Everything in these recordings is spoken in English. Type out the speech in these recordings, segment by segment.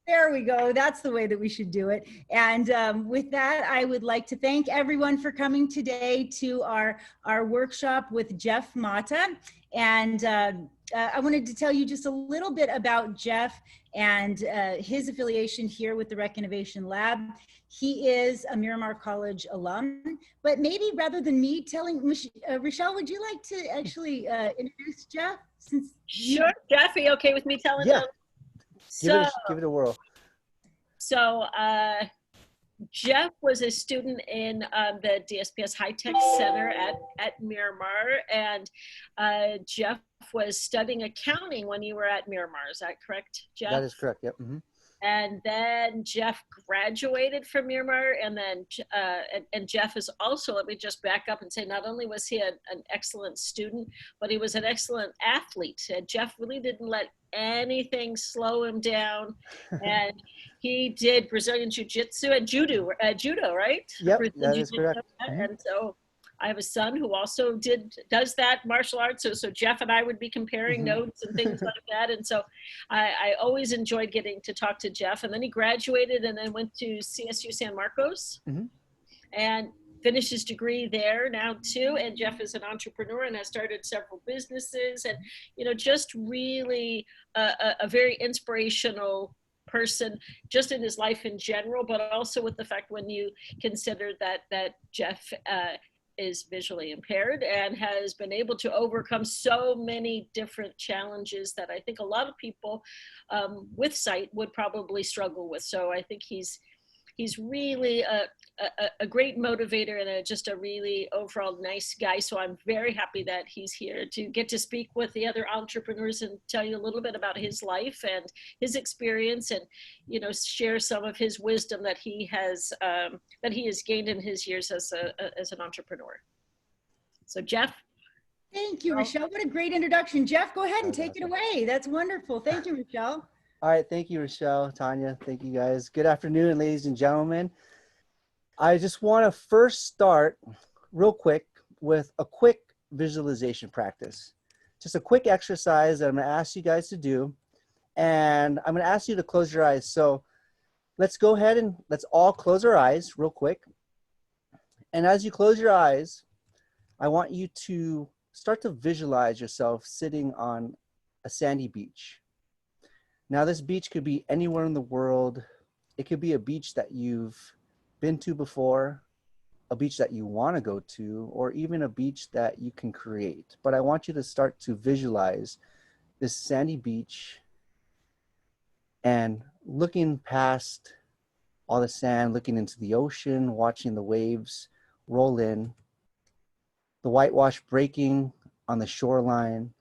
There we go. That's the way that we should do it. And with that, I would like to thank everyone for coming today to our workshop with Jeff Mata. And I wanted to tell you just a little bit about Jeff and his affiliation here with the Rec Innovation Lab. He is a Miramar College alum, but maybe rather than me telling, Rechelle, would you like to actually introduce Jeff? Sure, Jeff, are you okay with me telling Yeah. them? Give it a whirl. So Jeff was a student in the DSPS High Tech Center at Miramar, and Jeff was studying accounting when you were at Miramar. Is that correct, Jeff? That is correct. Yep. And then Jeff graduated from Miramar, and then and Jeff is also, let me just back up and say, not only was he an excellent student, but he was an excellent athlete. Jeff really didn't let anything slow him down, and he did Brazilian Jiu Jitsu and judo, right? Yep, Brazilian that is correct. And so I have a son who also does that martial arts. So Jeff and I would be comparing notes and things like that. And so I always enjoyed getting to talk to Jeff. And then he graduated and then went to CSU San Marcos and finished his degree there now too. And Jeff is an entrepreneur and has started several businesses, and, you know, just really a very inspirational person just in his life in general, but also with the fact when you consider that Jeff is visually impaired and has been able to overcome so many different challenges that I think a lot of people with sight would probably struggle with. So I think he's really a great motivator and just a really overall nice guy. So I'm very happy that he's here to get to speak with the other entrepreneurs and tell you a little bit about his life and his experience, and, you know, share some of his wisdom that he has gained in his years as an entrepreneur. So Jeff. Thank you, Rechelle. What a great introduction. Jeff, go ahead and take it away. That's wonderful. Thank you, Rechelle. All right. Thank you, Rechelle, Tanya. Thank you, guys. Good afternoon, ladies and gentlemen. I just want to first start real quick with a quick visualization practice. Just a quick exercise that I'm going to ask you guys to do. And I'm going to ask you to close your eyes. So let's go ahead and let's all close our eyes real quick. And as you close your eyes, I want you to start to visualize yourself sitting on a sandy beach. Now, this beach could be anywhere in the world. It could be a beach that you've been to before, a beach that you want to go to, or even a beach that you can create. But I want you to start to visualize this sandy beach and looking past all the sand, looking into the ocean, watching the waves roll in, the whitewash breaking on the shoreline,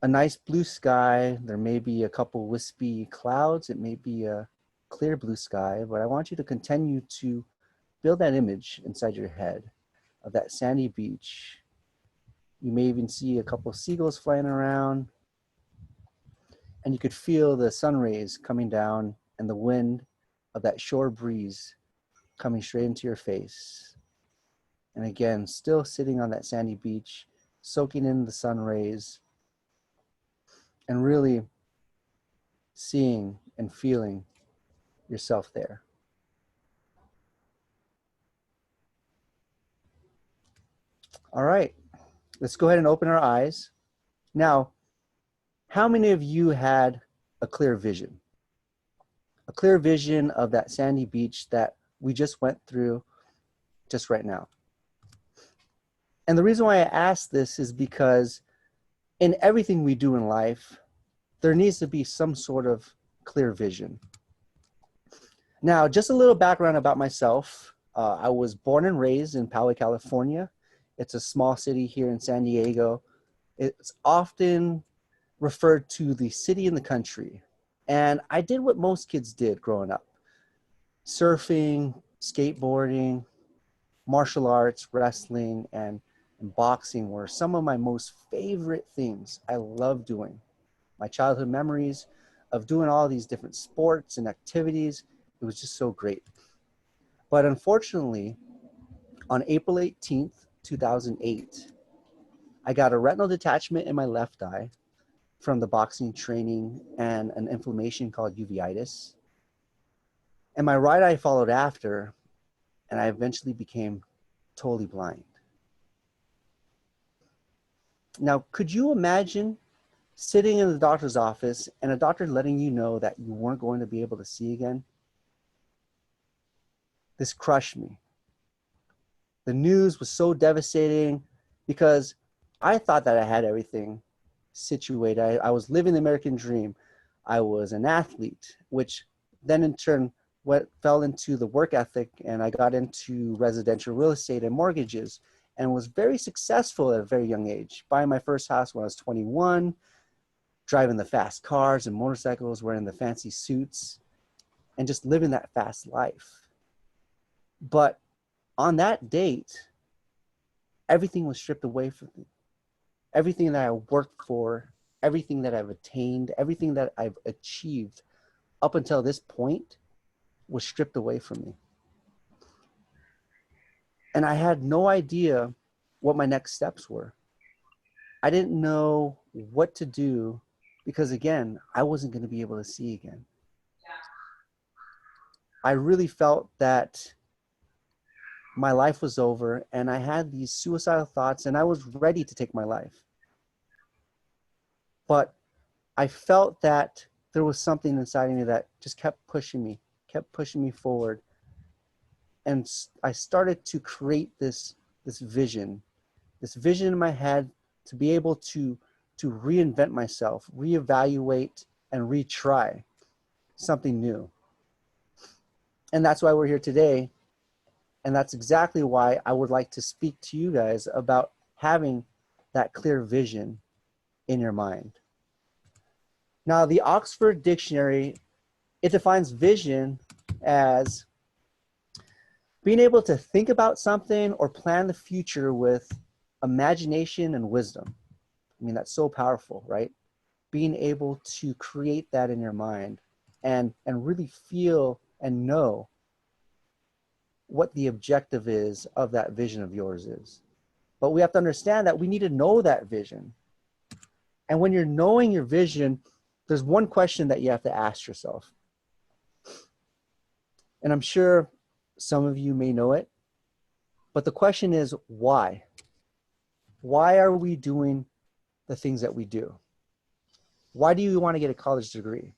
a nice blue sky. There may be a couple wispy clouds. It may be a clear blue sky, but I want you to continue to build that image inside your head of that sandy beach. You may even see a couple of seagulls flying around, and you could feel the sun rays coming down and the wind of that shore breeze coming straight into your face. And again, still sitting on that sandy beach, soaking in the sun rays and really seeing and feeling yourself there. All right, let's go ahead and open our eyes. Now, how many of you had a clear vision? A clear vision of that sandy beach that we just went through just right now. And the reason why I ask this is because in everything we do in life, there needs to be some sort of clear vision. Now, just a little background about myself. I was born and raised in Poway, California. It's a small city here in San Diego. It's often referred to the city in the country. And I did what most kids did growing up. Surfing, skateboarding, martial arts, wrestling, and boxing were some of my most favorite things I love doing. My childhood memories of doing all these different sports and activities, it was just so great. But unfortunately, on April 18th, 2008, I got a retinal detachment in my left eye from the boxing training and an inflammation called uveitis. And my right eye followed after, and I eventually became totally blind. Now, could you imagine sitting in the doctor's office and a doctor letting you know that you weren't going to be able to see again? This crushed me. The news was so devastating because I thought that I had everything situated. I was living the American dream. I was an athlete, which then in turn fell into the work ethic, and I got into residential real estate and mortgages and was very successful at a very young age. Buying my first house when I was 21, driving the fast cars and motorcycles, wearing the fancy suits, and just living that fast life. But on that date, everything was stripped away from me. Everything that I worked for, everything that I've attained, everything that I've achieved up until this point was stripped away from me. And I had no idea what my next steps were. I didn't know what to do because, again, I wasn't going to be able to see again. I really felt that my life was over, and I had these suicidal thoughts, and I was ready to take my life. But I felt that there was something inside of me that just kept pushing me forward. And I started to create this vision in my head to be able to reinvent myself, reevaluate, and retry something new. And that's why we're here today. And that's exactly why I would like to speak to you guys about having that clear vision in your mind. Now, the Oxford Dictionary, it defines vision as being able to think about something or plan the future with imagination and wisdom. I mean, that's so powerful, right? Being able to create that in your mind and really feel and know what the objective is of that vision of yours is. But we have to understand that we need to know that vision. And when you're knowing your vision, there's one question that you have to ask yourself. And I'm sure some of you may know it, but the question is, why? Why are we doing the things that we do? Why do you want to get a college degree?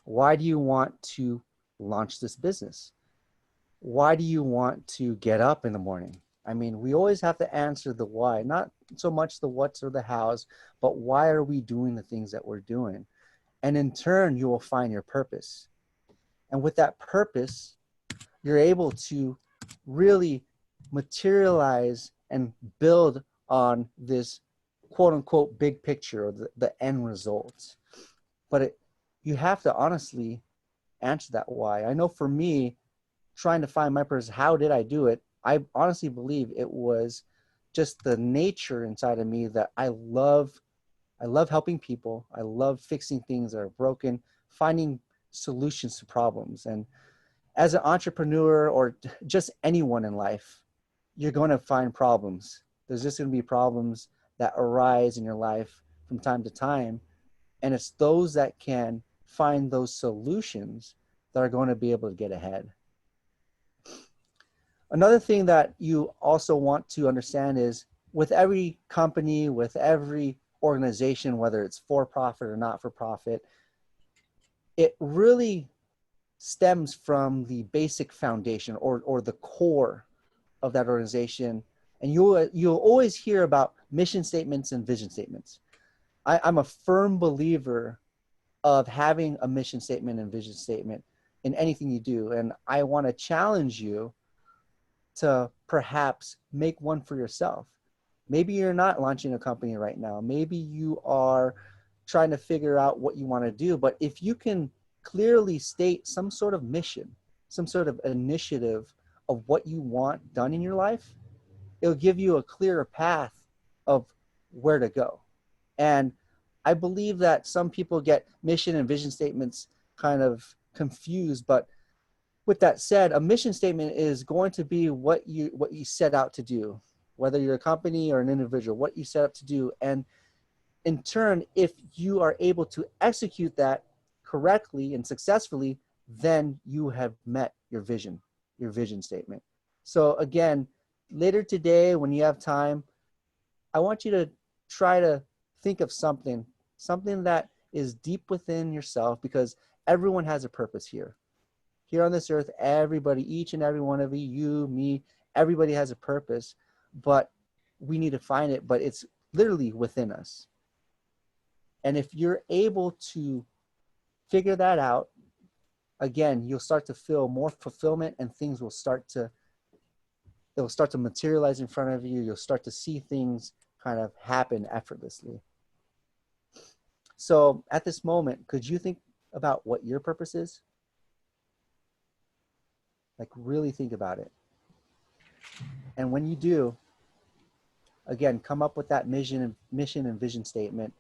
Why do you want to launch this business? Why do you want to get up in the morning? I mean, we always have to answer the why, not so much the what's or the hows, but why are we doing the things that we're doing? And in turn, you will find your purpose. And with that purpose, you're able to really materialize and build on this quote unquote big picture, or the end results. But you have to honestly answer that why. I know for me, trying to find my purpose, how did I do it? I honestly believe it was just the nature inside of me that I love helping people. I love fixing things that are broken, finding solutions to problems. And as an entrepreneur or just anyone in life, you're going to find problems. There's just going to be problems that arise in your life from time to time. And it's those that can find those solutions that are going to be able to get ahead. Another thing that you also want to understand is with every company, with every organization, whether it's for-profit or not-for-profit, it really stems from the basic foundation or the core of that organization. And you'll always hear about mission statements and vision statements. I'm a firm believer of having a mission statement and vision statement in anything you do. And I want to challenge you to perhaps make one for yourself. Maybe you're not launching a company right now. Maybe you are trying to figure out what you want to do. But if you can clearly state some sort of mission, some sort of initiative of what you want done in your life, it'll give you a clearer path of where to go. And I believe that some people get mission and vision statements kind of confused. But with that said, a mission statement is going to be what you set out to do, whether you're a company or an individual, what you set out to do. And in turn, if you are able to execute that correctly and successfully, then you have met your vision statement. So again, later today, when you have time, I want you to try to think of something that is deep within yourself, because everyone has a purpose here. Here on this earth, everybody, each and every one of you, me, everybody has a purpose, but we need to find it, but it's literally within us. And if you're able to figure that out, again, you'll start to feel more fulfillment, and things will start to materialize in front of you. You'll start to see things kind of happen effortlessly. So at this moment, could you think about what your purpose is? Like, really think about it. And when you do, again, come up with that mission and vision statement,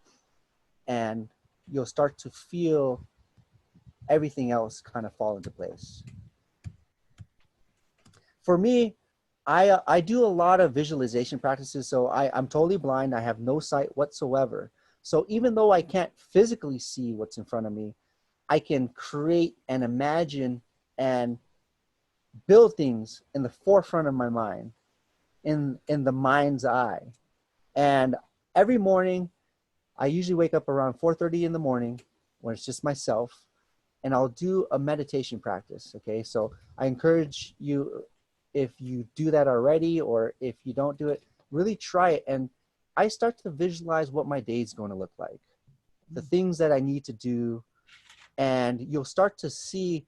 and you'll start to feel everything else kind of fall into place. For me, I do a lot of visualization practices. So I'm totally blind. I have no sight whatsoever. So even though I can't physically see what's in front of me, I can create and imagine and build things in the forefront of my mind, in the mind's eye. And every morning, I usually wake up around 4:30 in the morning when it's just myself, and I'll do a meditation practice. Okay, so I encourage you, if you do that already, or if you don't do it, really try it. And I start to visualize what my day is going to look like, the things that I need to do, and you'll start to see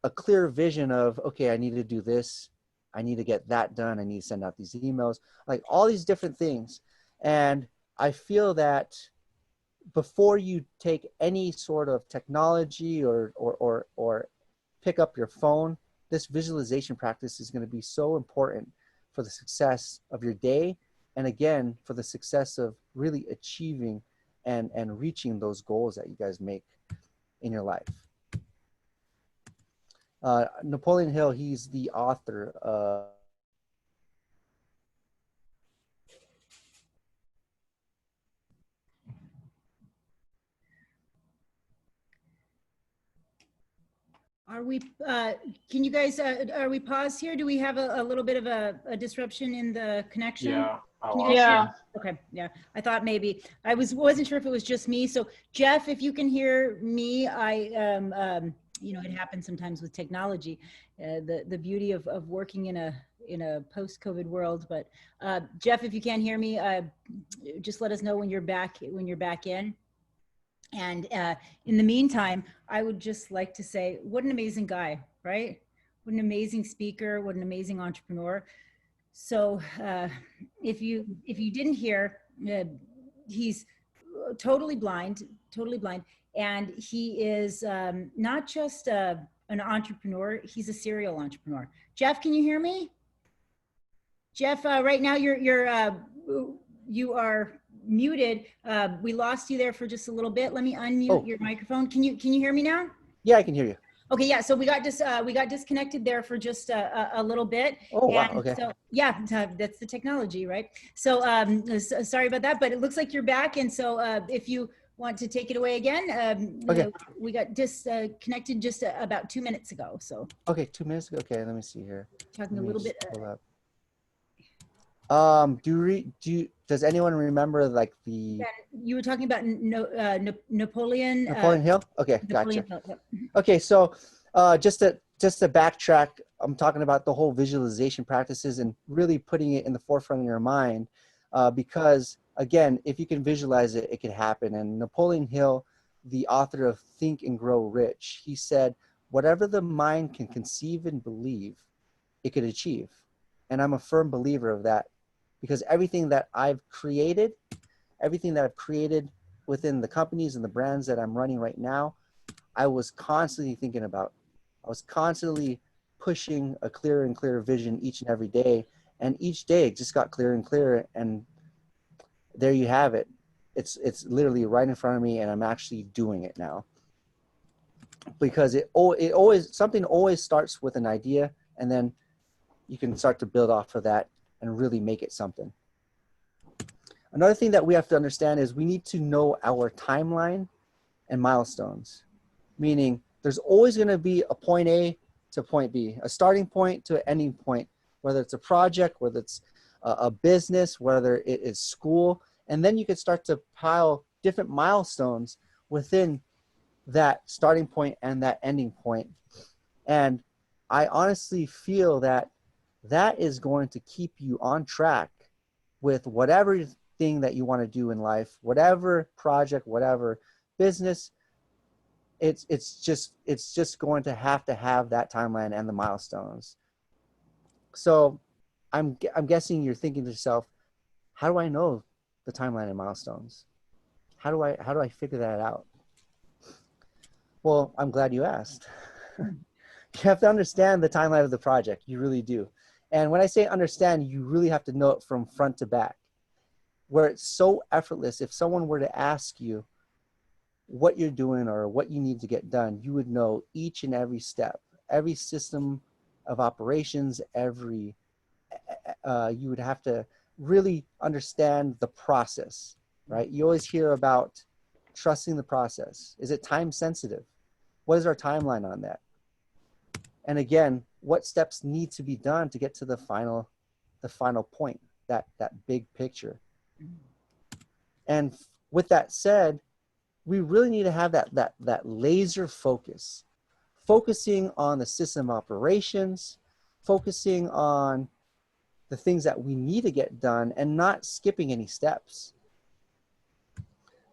a clear vision of, okay, I need to do this, I need to get that done, I need to send out these emails, like all these different things. And I feel that before you take any sort of technology or pick up your phone, this visualization practice is going to be so important for the success of your day, and again, for the success of really achieving and reaching those goals that you guys make in your life. Napoleon Hill, he's the author of Are we, can you guys, are we paused here? Do we have a little bit of a disruption in the connection? Yeah. Can you guys hear? Yeah. Okay, yeah, I thought maybe. I wasn't sure if it was just me. So Jeff, if you can hear me, you know, it happens sometimes with technology, the beauty of working in a post-COVID world. But Jeff, if you can't hear me, just let us know when you're back in. And in the meantime, I would just like to say, what an amazing guy, right? What an amazing speaker, what an amazing entrepreneur. So if you didn't hear, he's totally blind. And he is not just an entrepreneur, he's a serial entrepreneur. Jeff, can you hear me? Jeff, right now you are muted. We lost you there for just a little bit. Let me unmute your microphone. Can you hear me now? Yeah, I can hear you. Okay, yeah. So we got disconnected there for just a little bit. Oh, wow. Okay. So yeah, that's the technology, right? So sorry about that, but it looks like you're back. And so if you want to take it away again, okay. We got disconnected just about 2 minutes ago. So okay, 2 minutes ago. Okay, let me see here. Talking a little bit. Does anyone remember like the? You were talking about Napoleon. Napoleon Hill. Okay, Napoleon gotcha. Hill, yep. Okay, so just to backtrack, I'm talking about the whole visualization practices and really putting it in the forefront of your mind, because again, if you can visualize it, it can happen. And Napoleon Hill, the author of Think and Grow Rich, he said, whatever the mind can conceive and believe, it could achieve. And I'm a firm believer of that, because everything that I've created within the companies and the brands that I'm running right now, I was constantly thinking about. I was constantly pushing a clearer and clearer vision each and every day. And each day it just got clearer and clearer. And there you have it. It's literally right in front of me, and I'm actually doing it now. Because something always starts with an idea, and then you can start to build off of that and really make it something. Another thing that we have to understand is we need to know our timeline and milestones, meaning there's always going to be a point A to point B, a starting point to an ending point, whether it's a project, whether it's a business, whether it is school. And then you can start to pile different milestones within that starting point and that ending point. And I honestly feel that that is going to keep you on track with whatever thing that you want to do in life, whatever project, whatever business. It's just going to have that timeline and the milestones. So I'm guessing you're thinking to yourself, how do I know the timeline and milestones? How do I figure that out? Well, I'm glad you asked. You have to understand the timeline of the project. You really do. And when I say understand, you really have to know it from front to back, where it's so effortless. If someone were to ask you what you're doing or what you need to get done, you would know each and every step, every system of operations, you would have to really understand the process, right? You always hear about trusting the process. Is it time sensitive? What is our timeline on that? And again, what steps need to be done to get to the final point, that big picture. And with that said, we really need to have that laser focus, focusing on the system operations, focusing on the things that we need to get done and not skipping any steps.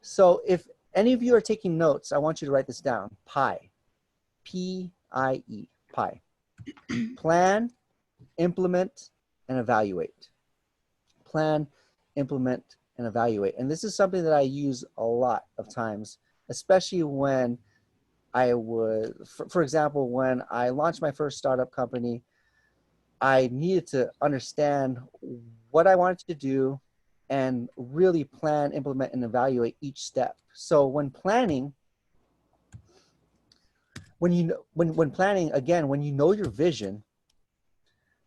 So if any of you are taking notes, I want you to write this down. PIE, P-I-E, PIE. Plan, implement, and evaluate. Plan, implement, and evaluate. And this is something that I use a lot of times, especially when I would, for example, when I launched my first startup company, I needed to understand what I wanted to do and really plan, implement, and evaluate each step. So when planning, when planning, again, when you know your vision,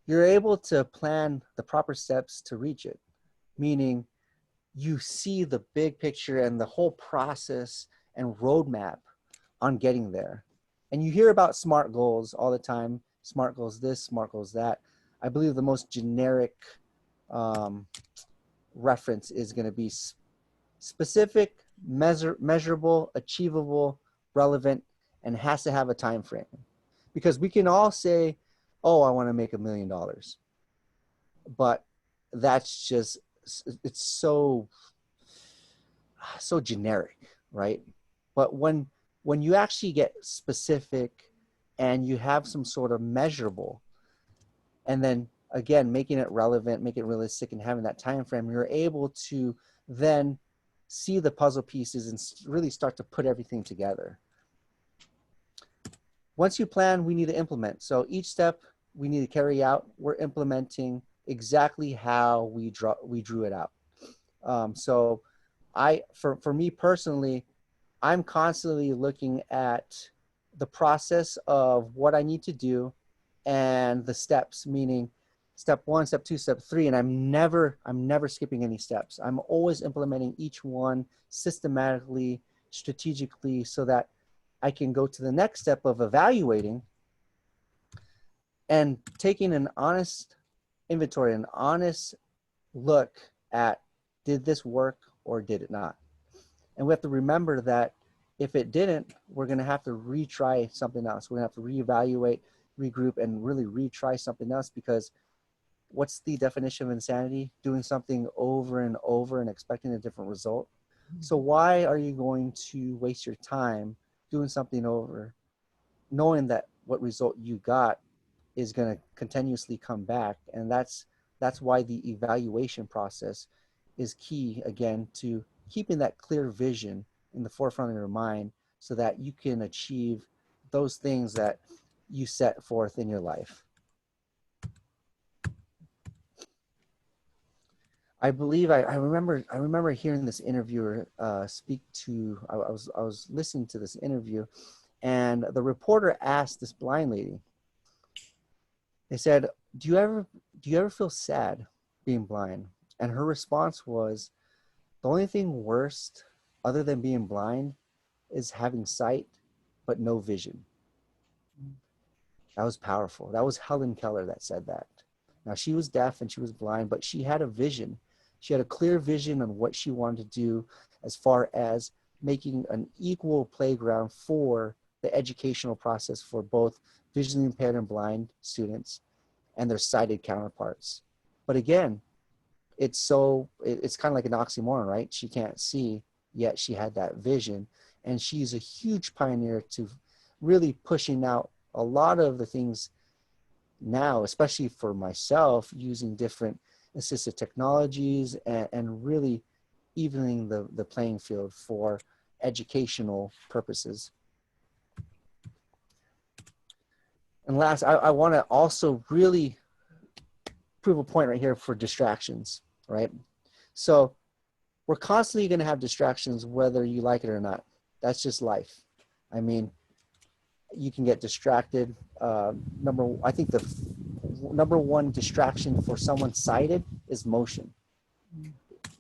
you're able to plan the proper steps to reach it, meaning you see the big picture and the whole process and roadmap on getting there. And you hear about SMART goals all the time. SMART goals this, SMART goals that. I believe the most generic reference is going to be specific, measurable, achievable, relevant, and has to have a time frame. Because we can all say, oh, I want to make $1 million. But that's just, it's so generic, right? But when you actually get specific and you have some sort of measurable, and then again, making it relevant, making it realistic, and having that time frame, you're able to then see the puzzle pieces and really start to put everything together. Once you plan, we need to implement. So each step we need to carry out, we're implementing exactly how we drew it out. So for me personally, I'm constantly looking at the process of what I need to do and the steps, meaning step 1, step 2, step 3, and I'm never skipping any steps. I'm always implementing each one systematically, strategically, so that I can go to the next step of evaluating and taking an honest inventory, an honest look at, did this work or did it not? And we have to remember that if it didn't, we're going to have to retry something else. We're going to have to reevaluate, regroup, and really retry something else, because what's the definition of insanity? Doing something over and over and expecting a different result. So why are you going to waste your time doing something over, knowing that what result you got is going to continuously come back? And that's why the evaluation process is key, again, to keeping that clear vision in the forefront of your mind so that you can achieve those things that you set forth in your life. I believe I remember hearing this interviewer speak to, I was listening to this interview, and the reporter asked this blind lady, they said, do you ever feel sad being blind? And her response was, The only thing worse, other than being blind, is having sight, but no vision. That was powerful. That was Helen Keller that said that. Now, she was deaf and she was blind, but she had a vision. She had a clear vision on what she wanted to do as far as making an equal playground for the educational process for both visually impaired and blind students and their sighted counterparts. But again, it's kind of like an oxymoron, right? She can't see, yet she had that vision. And she's a huge pioneer to really pushing out a lot of the things now, especially for myself, using different assistive technologies and really evening the playing field for educational purposes. And last, I want to also really prove a point right here for distractions, right? So we're constantly going to have distractions whether you like it or not. That's just life. I mean, you can get distracted. I think the number one distraction for someone sighted is motion.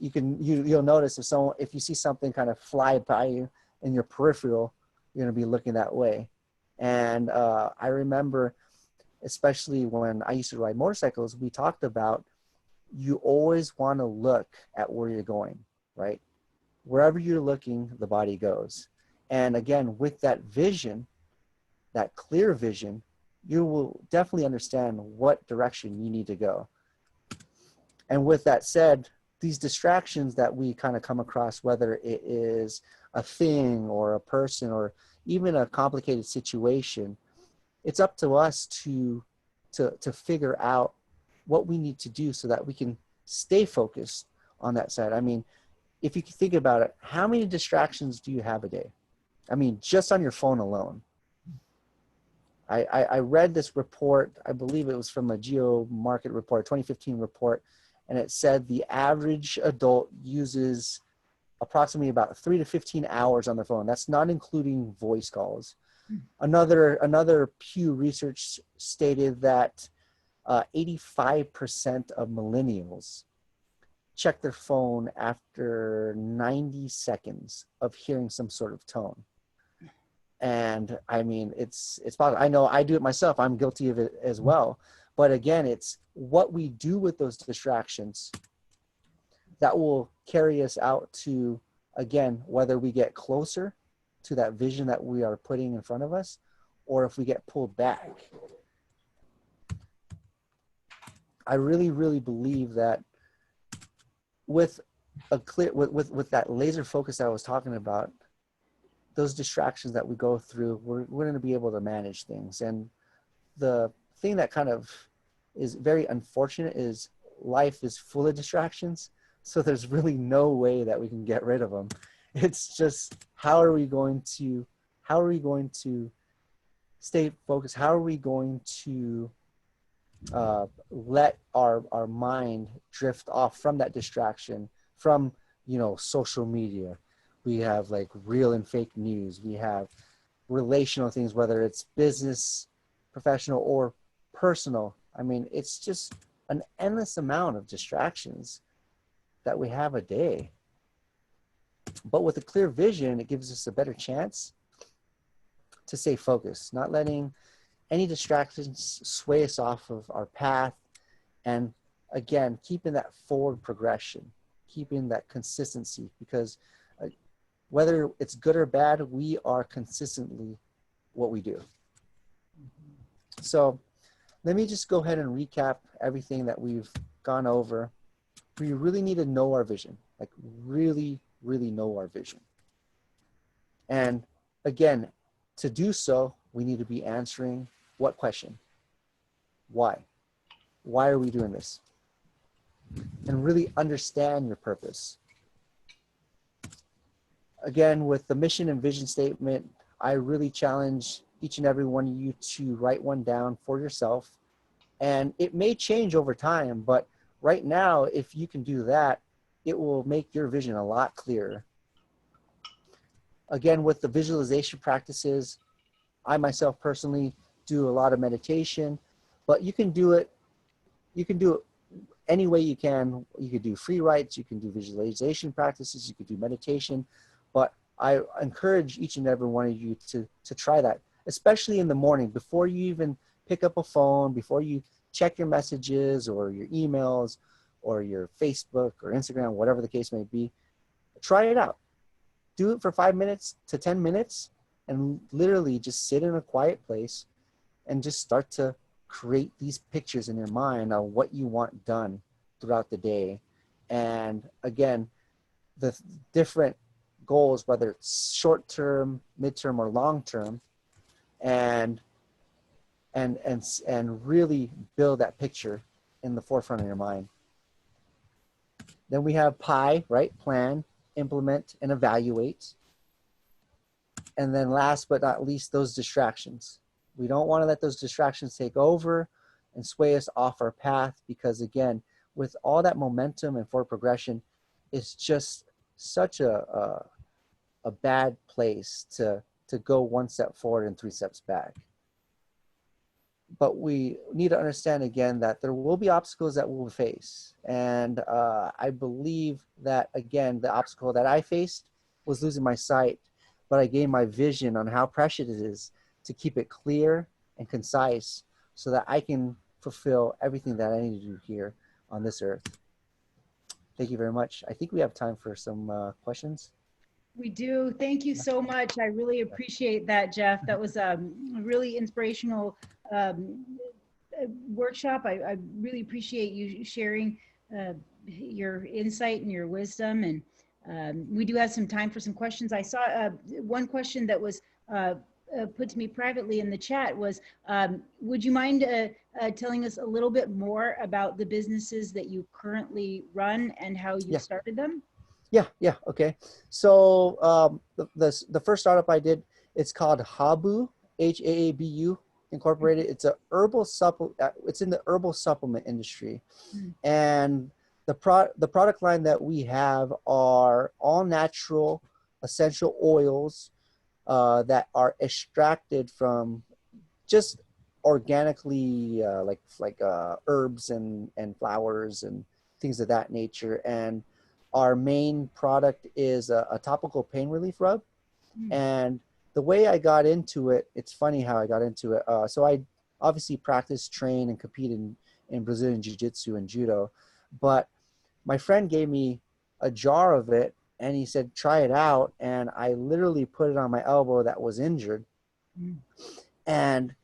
You'll notice if you see something kind of fly by you in your peripheral, you're going to be looking that way. And I remember, especially when I used to ride motorcycles, we talked about you always want to look at where you're going, right? Wherever you're looking, the body goes. And again, with that vision, that clear vision, you will definitely understand what direction you need to go. And with that said, these distractions that we kind of come across, whether it is a thing or a person or even a complicated situation, it's up to us to figure out what we need to do so that we can stay focused on that side. I mean, if you think about it, how many distractions do you have a day? I mean, just on your phone alone. I read this report, I believe it was from a Geo Market report, 2015 report, and it said the average adult uses approximately about 3 to 15 hours on their phone. That's not including voice calls. Another Pew research stated that 85% of millennials check their phone after 90 seconds of hearing some sort of tone. And I mean, it's possible. I know I do it myself. I'm guilty of it as well. But again, it's what we do with those distractions that will carry us out to, again, whether we get closer to that vision that we are putting in front of us, or if we get pulled back. I really, really believe that with a clear, with that laser focus I was talking about, those distractions that we go through, we're going to be able to manage things. And the thing that kind of is very unfortunate is life is full of distractions. So there's really no way that we can get rid of them. It's just, how are we going to stay focused? How are we going to let our mind drift off from that distraction, from, social media? We have like real and fake news. We have relational things, whether it's business, professional, or personal. I mean, it's just an endless amount of distractions that we have a day. But with a clear vision, it gives us a better chance to stay focused, not letting any distractions sway us off of our path. And again, keeping that forward progression, keeping that consistency, because whether it's good or bad, we are consistently what we do. So let me just go ahead and recap everything that we've gone over. We really need to know our vision, like really, really know our vision. And again, to do so, we need to be answering what question? Why? Why are we doing this? And really understand your purpose. Again, with the mission and vision statement, I really challenge each and every one of you to write one down for yourself. And it may change over time, but right now, if you can do that, it will make your vision a lot clearer. Again, with the visualization practices, I myself personally do a lot of meditation, but you can do it any way you can. You could do free writes, you can do visualization practices, you could do meditation, but I encourage each and every one of you to try that, especially in the morning before you even pick up a phone, before you check your messages or your emails or your Facebook or Instagram, whatever the case may be. Try it out. Do it for 5 minutes to 10 minutes and literally just sit in a quiet place and just start to create these pictures in your mind of what you want done throughout the day. And again, the different goals, whether it's short term, midterm, or long term, and really build that picture in the forefront of your mind. Then we have PI, right? Plan, implement, and evaluate. And then last but not least, those distractions. We don't want to let those distractions take over and sway us off our path, because again, with all that momentum and forward progression, it's just such a bad place to go one step forward and 3 steps back. But we need to understand again that there will be obstacles that we'll face. And I believe that, again, the obstacle that I faced was losing my sight, but I gained my vision on how precious it is to keep it clear and concise so that I can fulfill everything that I need to do here on this earth. Thank you very much. I think we have time for some questions. We do. Thank you so much. I really appreciate that, Jeff. That was a really inspirational workshop. I really appreciate you sharing your insight and your wisdom. And we do have some time for some questions. I saw one question that was put to me privately in the chat was, would you mind telling us a little bit more about the businesses that you currently run and how you started them? Yeah, okay. So the first startup I did, it's called Haabu, Haabu Incorporated. It's a herbal it's in the herbal supplement industry. And the product line that we have are all natural essential oils that are extracted from just organically like herbs and flowers and things of that nature. And our main product is a topical pain relief rub. And the way I got into it, it's funny how I got into it. So I obviously practice, train, and compete in Brazilian Jiu Jitsu and Judo. But my friend gave me a jar of it and he said, try it out. And I literally put it on my elbow that was injured. And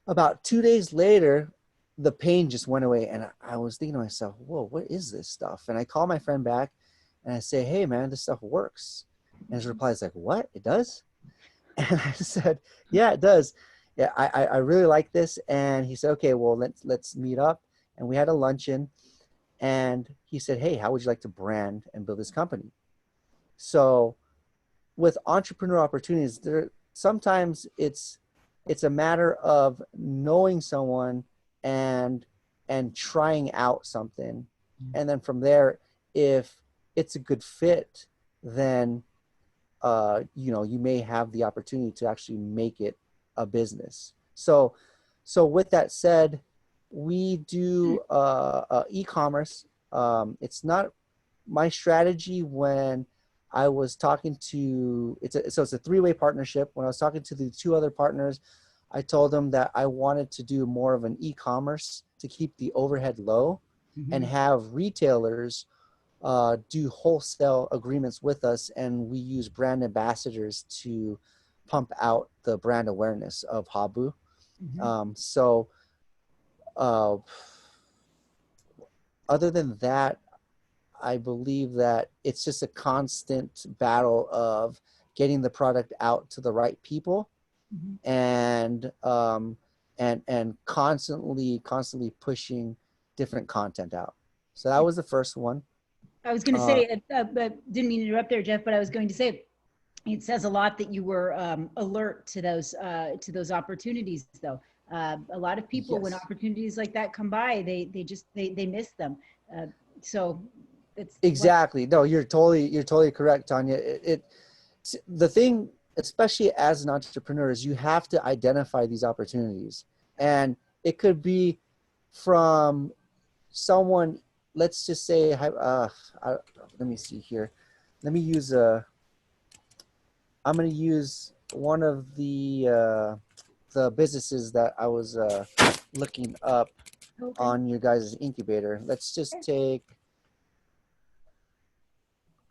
about 2 days later, the pain just went away. And I was thinking to myself, whoa, what is this stuff? And I call my friend back and I say, hey man, this stuff works. And his reply is like, what? It does? And I said, yeah, it does. Yeah, I really like this. And he said, okay, well, let's meet up. And we had a luncheon. And he said, hey, how would you like to brand and build this company? So with entrepreneur opportunities, sometimes it's a matter of knowing someone and trying out something. And then from there, if it's a good fit, then you may have the opportunity to actually make it a business. So with that said, we do e-commerce. It's not my strategy. When I was talking to, it's a 3-way partnership. When I was talking to the 2 other partners, I told them that I wanted to do more of an e-commerce to keep the overhead low and have retailers do wholesale agreements with us, and we use brand ambassadors to pump out the brand awareness of Haabu. Other than that, I believe that it's just a constant battle of getting the product out to the right people and constantly pushing different content out. So that was the first one. I was going to say, but didn't mean to interrupt there, Jeff, but I was going to say, it says a lot that you were alert to those opportunities, though. A lot of people, when opportunities like that come by, they miss them. So it's exactly. No, you're totally correct, Tanya. The thing, especially as an entrepreneur, is you have to identify these opportunities, and it could be from someone let's just say, let me see here. Let me use I'm going to use one of the businesses that I was looking up Okay. on your guys' incubator. Let's just take,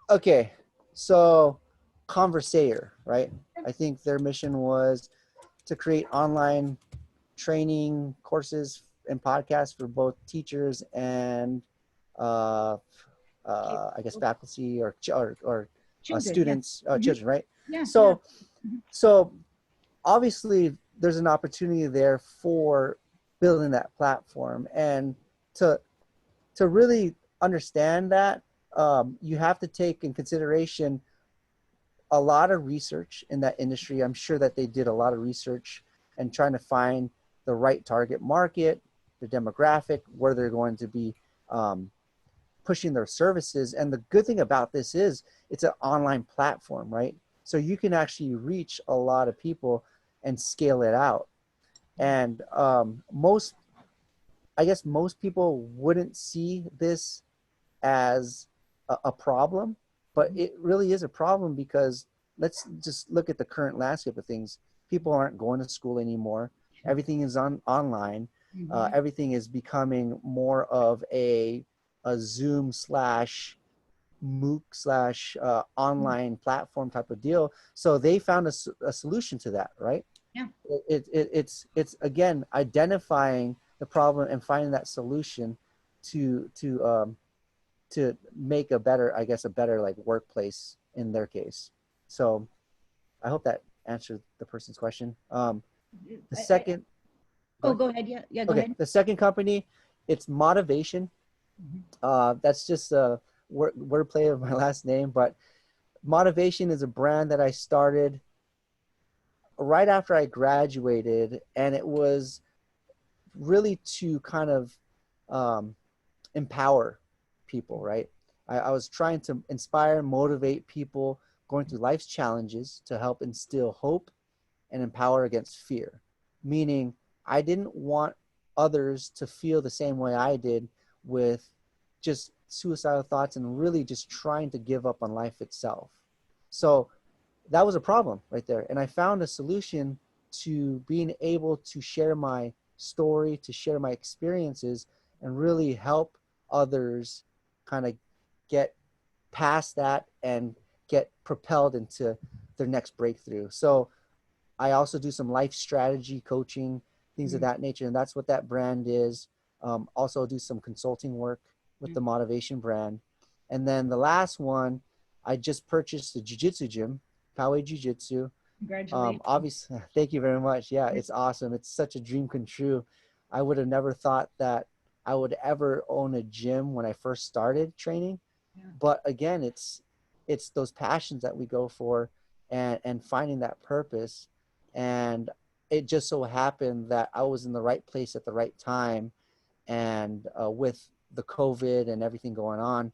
okay, so Conversator, right? I think their mission was to create online training courses and podcasts for both teachers and uh, I guess faculty or Children, yeah. students, children, right? Yeah. So, Mhm. so obviously there's an opportunity there for building that platform, and to really understand that, you have to take in consideration a lot of research in that industry. I'm sure that they did a lot of research and trying to find the right target market, the demographic, where they're going to be pushing their services. And the good thing about this is it's an online platform, right? So you can actually reach a lot of people and scale it out. And I guess most people wouldn't see this as a problem, but it really is a problem because let's just look at the current landscape of things. People aren't going to school anymore. Everything is online. Everything is becoming more of a Zoom slash MOOC slash online platform type of deal. So they found a solution to that, right? Yeah. It's again identifying the problem and finding that solution to make a better, I guess, a better like workplace in their case. So I hope that answered the person's question. The second. Go ahead. Yeah. Go ahead. The second company, it's Matavation. That's just a wordplay of my last name, but Matavation is a brand that I started right after I graduated, and it was really to kind of empower people, right? I was trying to inspire, motivate people going through life's challenges to help instill hope and empower against fear. Meaning, I didn't want others to feel the same way I did with just suicidal thoughts and really just trying to give up on life itself. So that was a problem right there. And I found a solution to being able to share my story, to share my experiences, and really help others kind of get past that and get propelled into their next breakthrough. So I also do some life strategy coaching, things of that nature. And that's what that brand is. Also do some consulting work with the Matavation brand. And then the last one, I just purchased a Jiu Jitsu gym, Poway Jiu Jitsu. Congratulations. Obviously, thank you very much. Yeah, it's awesome. It's such a dream come true. I would have never thought that I would ever own a gym when I first started training. But again, it's those passions that we go for, and finding that purpose. And it just so happened that I was in the right place at the right time. And with the COVID and everything going on,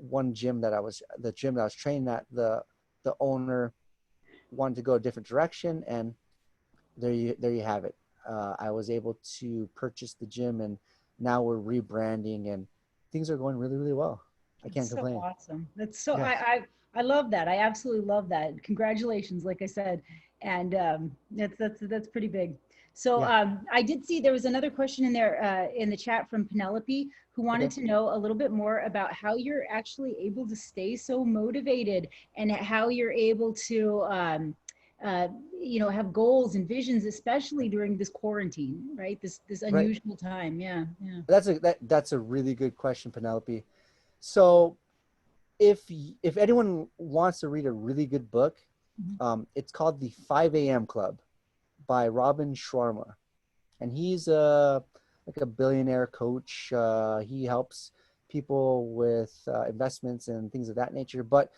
one gym that I was training at, the owner wanted to go a different direction, and there you have it. I was able to purchase the gym, and now we're rebranding, and things are going really, really well. I can't complain. So awesome. That's so, Yeah. I love that. I absolutely love that. Congratulations, like I said. And that's pretty big. So Yeah. I did see there was another question in there in the chat from Penelope, who wanted to know a little bit more about how you're actually able to stay so motivated and how you're able to have goals and visions, especially during this quarantine, right? This Right. unusual time. Yeah. That's a really good question, Penelope. So if anyone wants to read a really good book, it's called The 5 a.m. Club by Robin Sharma. And he's like a billionaire coach. He helps people with investments and things of that nature. But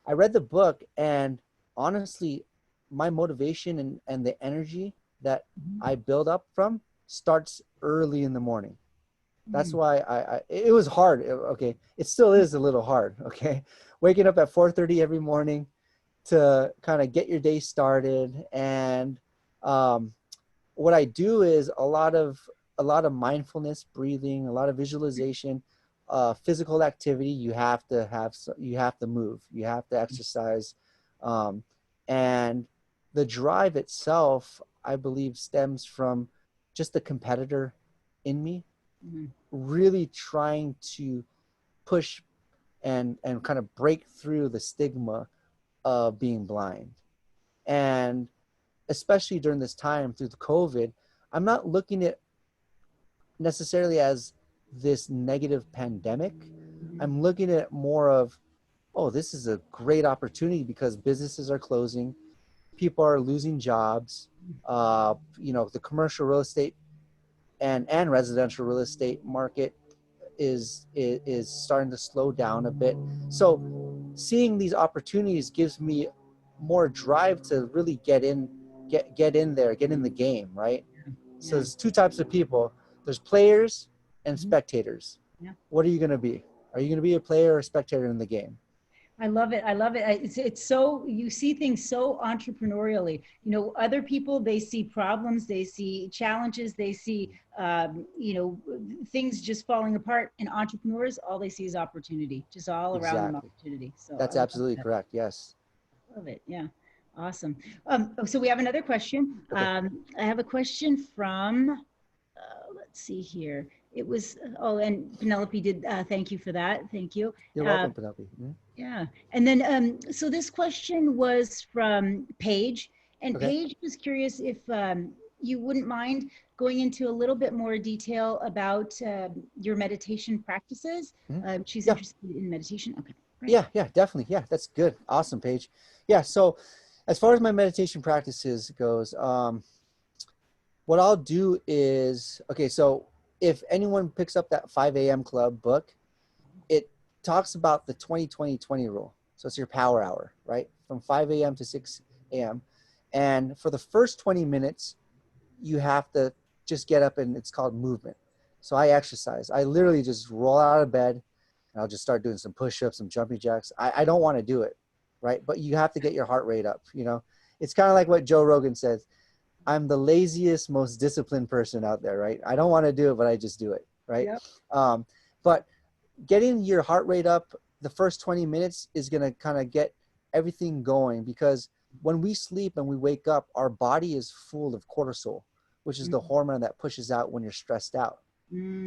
I read the book, and honestly, my motivation and the energy that I build up from starts early in the morning. That's why it was hard. Okay. It still is a little hard. Okay. Waking up at 4:30 every morning to kind of get your day started. And what I do is a lot of a lot of mindfulness, breathing, a lot of visualization, physical activity. You have to move, you have to exercise. And the drive itself, I believe, stems from just the competitor in me, really trying to push and kind of break through the stigma of being blind. And especially during this time through the COVID, I'm not looking at necessarily as this negative pandemic. I'm looking at more of, oh, this is a great opportunity because businesses are closing, people are losing jobs. The commercial real estate and residential real estate market is starting to slow down a bit. So seeing these opportunities gives me more drive to really get in there, get in the game, right? So there's two types of people. There's players and spectators. Yeah. What are you going to be? Are you going to be a player or a spectator in the game? I love it. I love it. It's so, you see things so entrepreneurially. Other people, they see problems, they see challenges, they see, things just falling apart. And entrepreneurs, all they see is opportunity, just all around them opportunity. So that's absolutely correct. Yes. Love it. Yeah. Awesome. So we have another question. Okay. I have a question from, let's see here. It was, and Penelope did, thank you for that. Thank you. You're welcome, Penelope. Mm-hmm. Yeah. And then, so this question was from Paige, and Okay. Paige was curious if you wouldn't mind going into a little bit more detail about your meditation practices. Mm-hmm. She's interested in meditation. Okay. Great. Yeah, definitely. Yeah, that's good. Awesome, Paige. Yeah, so as far as my meditation practices goes, what I'll do is, okay, so if anyone picks up that 5 a.m. Club book, it talks about the 20-20-20 rule. So it's your power hour, right? From 5 a.m. to 6 a.m. And for the first 20 minutes, you have to just get up, and it's called movement. So I exercise. I literally just roll out of bed and I'll just start doing some push-ups, some jumping jacks. I don't want to do it, right? But you have to get your heart rate up, It's kind of like what Joe Rogan says. I'm the laziest, most disciplined person out there, right? I don't want to do it, but I just do it, right? Yep. But getting your heart rate up the first 20 minutes is going to kind of get everything going, because when we sleep and we wake up, our body is full of cortisol, which is the hormone that pushes out when you're stressed out.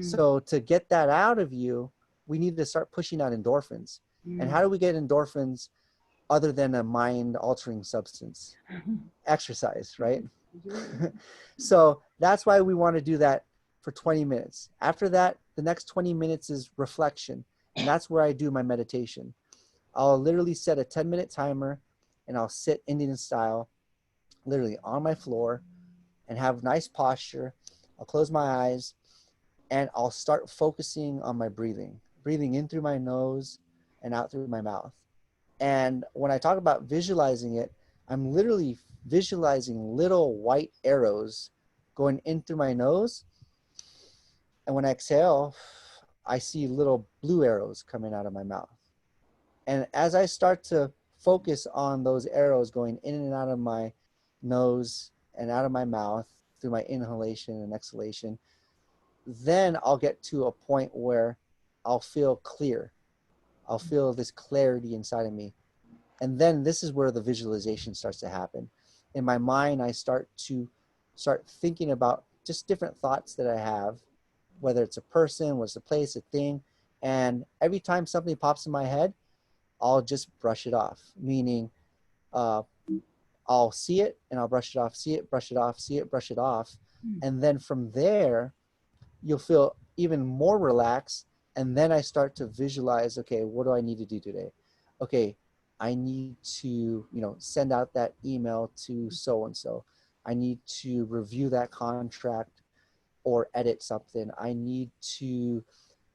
So to get that out of you, we need to start pushing out endorphins. And how do we get endorphins other than a mind-altering substance? Exercise, right? So that's why we want to do that for 20 minutes. After that, the next 20 minutes is reflection. And that's where I do my meditation. I'll literally set a 10-minute timer, and I'll sit Indian style, literally on my floor, and have nice posture. I'll close my eyes, and I'll start focusing on my breathing in through my nose and out through my mouth. And when I talk about visualizing it, I'm literally visualizing little white arrows going in through my nose. And when I exhale, I see little blue arrows coming out of my mouth. And as I start to focus on those arrows going in and out of my nose and out of my mouth through my inhalation and exhalation, then I'll get to a point where I'll feel clear. I'll feel this clarity inside of me. And then this is where the visualization starts to happen. In my mind, I start thinking about just different thoughts that I have, whether it's a person, whether it's a place, a thing. And every time something pops in my head, I'll just brush it off, meaning I'll see it and I'll brush it off, see it, brush it off, see it, brush it off. And then from there, you'll feel even more relaxed. And then I start to visualize, okay, what do I need to do today? Okay, I need to, send out that email to so-and-so. I need to review that contract or edit something. I need to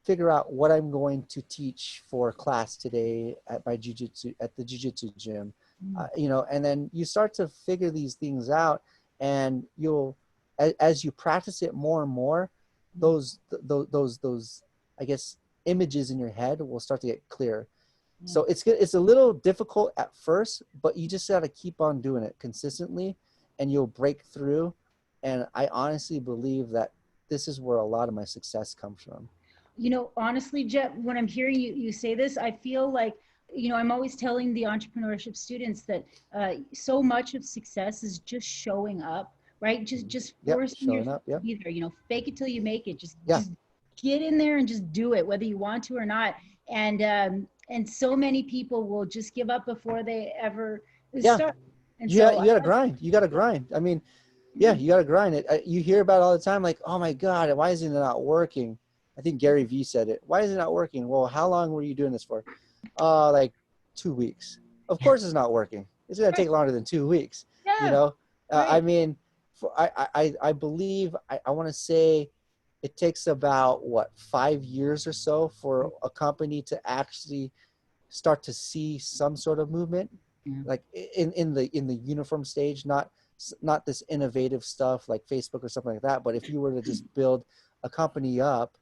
figure out what I'm going to teach for class today at my at the Jiu Jitsu gym. And then you start to figure these things out, and you'll, as you practice it more and more, those I guess images in your head will start to get clearer. So it's a little difficult at first, but you just got to keep on doing it consistently, and you'll break through. And I honestly believe that this is where a lot of my success comes from. You know, honestly, Jeff, when I'm hearing you say this, I feel like, you know, I'm always telling the entrepreneurship students that so much of success is just showing up, right? Just forcing yourself to be there. You know, fake it till you make it. Just get in there and just do it, whether you want to or not. And so many people will just give up before they ever start. And you gotta grind. You gotta grind. I mean, yeah, you gotta grind it. You hear about it all the time, like, oh my God, why isn't it not working? I think Gary Vee said it. Why is it not working? Well, how long were you doing this for? Like 2 weeks. Of course it's not working. It's gonna take longer than 2 weeks. You know, I mean, I believe, I want to say it takes about, what, 5 years or so for a company to actually start to see some sort of movement, like in the uniform stage, not this innovative stuff like Facebook or something like that. But if you were to just build a company up,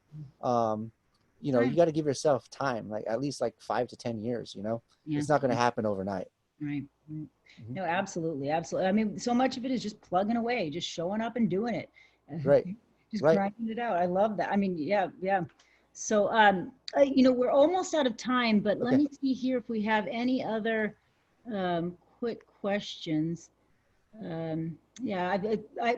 you know, you got to give yourself time, like at least like 5 to 10 years, you know. It's not going to happen overnight. Right. No, absolutely. I mean, so much of it is just plugging away, just showing up and doing it. Right. Just grinding it out. I love that. I mean, yeah. So, you know, we're almost out of time, but let me see here if we have any other quick questions. Yeah,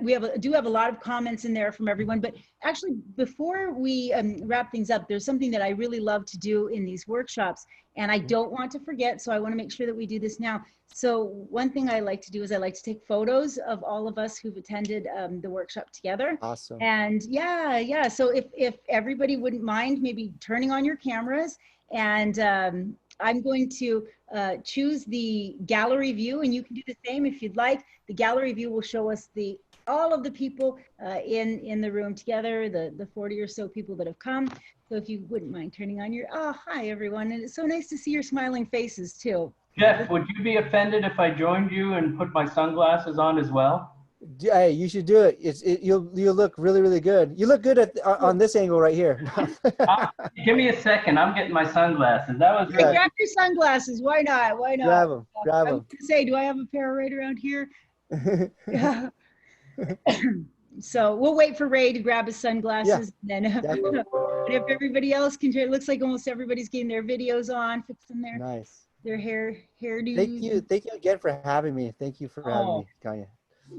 we do have a lot of comments in there from everyone, but actually before we wrap things up, there's something that I really love to do in these workshops, and I don't want to forget, so I want to make sure that we do this now. So one thing I like to do is I like to take photos of all of us who've attended the workshop together. Awesome. And yeah. So if everybody wouldn't mind maybe turning on your cameras, and I'm going to choose the gallery view, and you can do the same if you'd like. The gallery view will show us all of the people in the room together, the 40 or so people that have come. So if you wouldn't mind turning on your, hi everyone. And it's so nice to see your smiling faces too. Jeff, would you be offended if I joined you and put my sunglasses on as well? Hey, you should do it. You'll look really, really good. You look good on this angle right here. Give me a second. I'm getting my sunglasses. That was grab your sunglasses. Why not? Why not? Grab them. I was gonna say, do I have a pair right around here? Yeah. So we'll wait for Ray to grab his sunglasses. Yeah, and then if everybody else can, it looks like almost everybody's getting their videos on, fixing their their hairdos. Thank you again for having me. Thank you for having me, Tanya.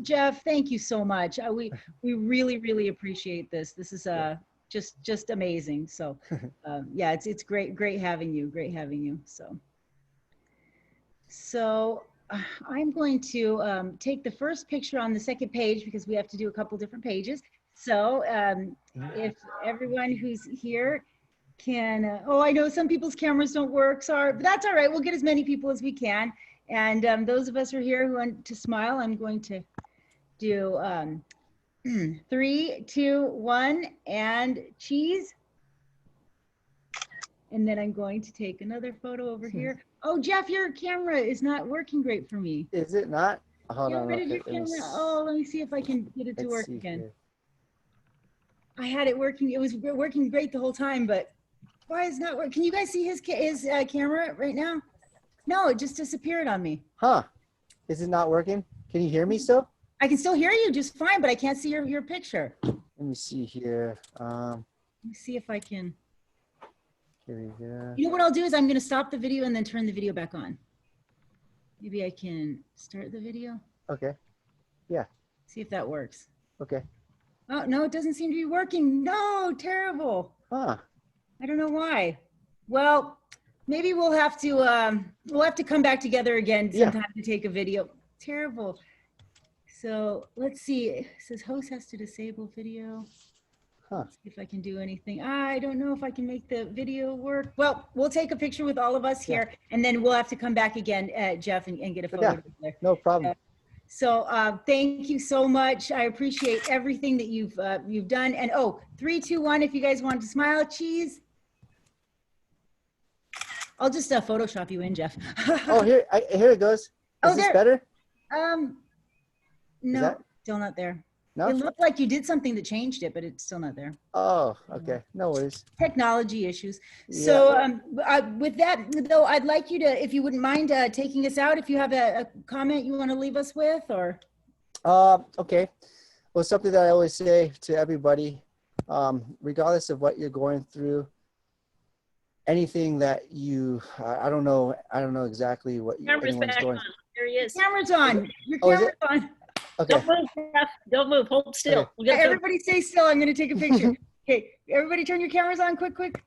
Jeff, thank you so much. We really, really appreciate this. This is just amazing. So yeah, it's great having you. So I'm going to take the first picture on the second page because we have to do a couple different pages. So if everyone who's here can, I know some people's cameras don't work, sorry, but that's all right. We'll get as many people as we can. And those of us who are here who want to smile, I'm going to do 3, 2, 1, and cheese. And then I'm going to take another photo over here. Oh, Jeff, your camera is not working great for me. Is it not? Hold on. Get rid of your camera. Let me see if I can get it to work again. Here. I had it working. It was working great the whole time, but why is it not working? Can you guys see his camera right now? No, it just disappeared on me. Huh? Is it not working? Can you hear me still? I can still hear you just fine, but I can't see your picture. Let me see here. Let me see if I can. Here we go. You know what I'll do is I'm going to stop the video and then turn the video back on. Maybe I can start the video. Okay. Yeah. See if that works. Okay. Oh, no, it doesn't seem to be working. No, terrible. Huh. I don't know why. Well, maybe we'll have to come back together again sometime to take a video. Terrible. So let's see. It says host has to disable video. Let's see if I can do anything. I don't know if I can make the video work. Well, we'll take a picture with all of us here, and then we'll have to come back again, Jeff, and get a photo. Yeah, no problem. So thank you so much. I appreciate everything that you've done. And 3, 2, 1. If you guys want to smile, cheese. I'll just Photoshop you in, Jeff. Here it goes. Is this better? No, still not there. No? It looked like you did something that changed it, but it's still not there. Oh, okay. No worries. Technology issues. Yeah. So with that, though, I'd like you to, if you wouldn't mind taking us out, if you have a comment you want to leave us with, or. Okay. Well, something that I always say to everybody regardless of what you're going through, anything that you, I don't know exactly what Camera's anyone's back going on. There he is. Camera's on. Your Oh, is camera's it? on. Okay. Don't move, Jeff. Don't move. Hold still. Okay. We'll get a photo. Everybody stay still. I'm going to take a picture. Okay, everybody turn your cameras on quick, quick.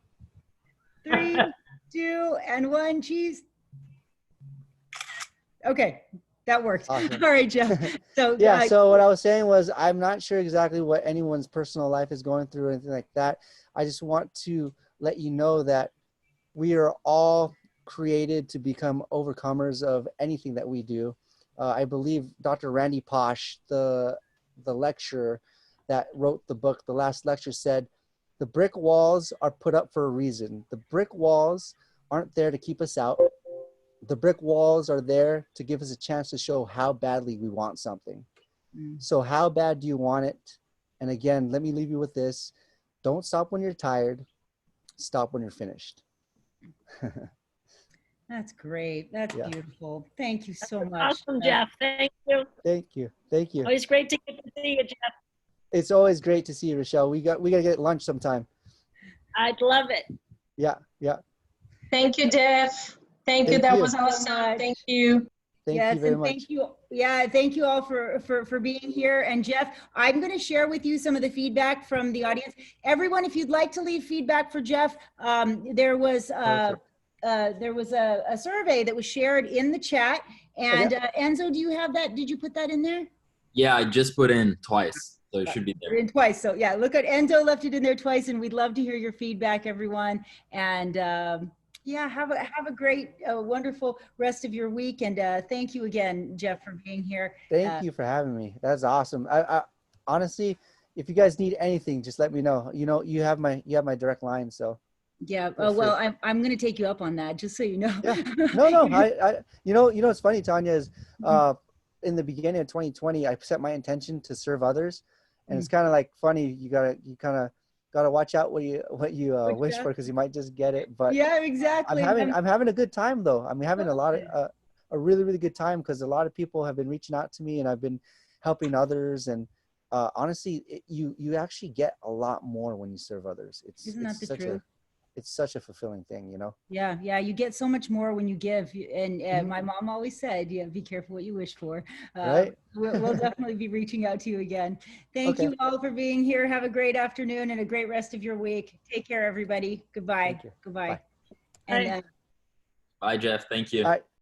3, 2, and 1. Cheese. Okay, that worked. Awesome. All right, Jeff. So Yeah, so what I was saying was I'm not sure exactly what anyone's personal life is going through or anything like that. I just want to let you know that we are all created to become overcomers of anything that we do. I believe Dr. Randy Posh, the lecturer that wrote the book, the last lecture, said, the brick walls are put up for a reason. The brick walls aren't there to keep us out. The brick walls are there to give us a chance to show how badly we want something. So how bad do you want it? And again, let me leave you with this. Don't stop when you're tired. Stop when you're finished. that's great. That's beautiful. Thank you so much. Awesome, Jeff. Thank you. Thank you. Thank you. Always great to get to see you, Jeff. It's always great to see you, Rechelle. We got to get lunch sometime. I'd love it. Yeah, yeah. Thank you, Jeff. Thank you. That was awesome. Thank you. Thank you very much. Thank you. Yeah, thank you all for being here. And Jeff, I'm going to share with you some of the feedback from the audience. Everyone, if you'd like to leave feedback for Jeff, there was a survey that was shared in the chat. And Enzo, do you have that? Did you put that in there? Yeah, I just put in twice, so it should be there. In twice. So yeah, look at Enzo left it in there twice, and we'd love to hear your feedback, everyone. And yeah, have a great, wonderful rest of your week. And thank you again, Jeff, for being here. Thank you for having me. That's awesome. I honestly, if you guys need anything, just let me know. You know, you have my direct line. So yeah. Well, I'm going to take you up on that, just so you know. Yeah. No. I you know what's funny, Tanya, is in the beginning of 2020, I set my intention to serve others, and it's kind of like funny. You kind of gotta watch out what you wish for, because you might just get it. But yeah, exactly. I'm having a good time though. I'm having a really good time, because a lot of people have been reaching out to me, and I've been helping others. And honestly, you actually get a lot more when you serve others. Isn't that the truth? It's such a fulfilling thing, you know? Yeah. You get so much more when you give. And my mom always said, be careful what you wish for. Right. We'll definitely be reaching out to you again. Thank you all for being here. Have a great afternoon and a great rest of your week. Take care, everybody. Goodbye. Goodbye. Bye. And Bye, Jeff. Thank you. All right.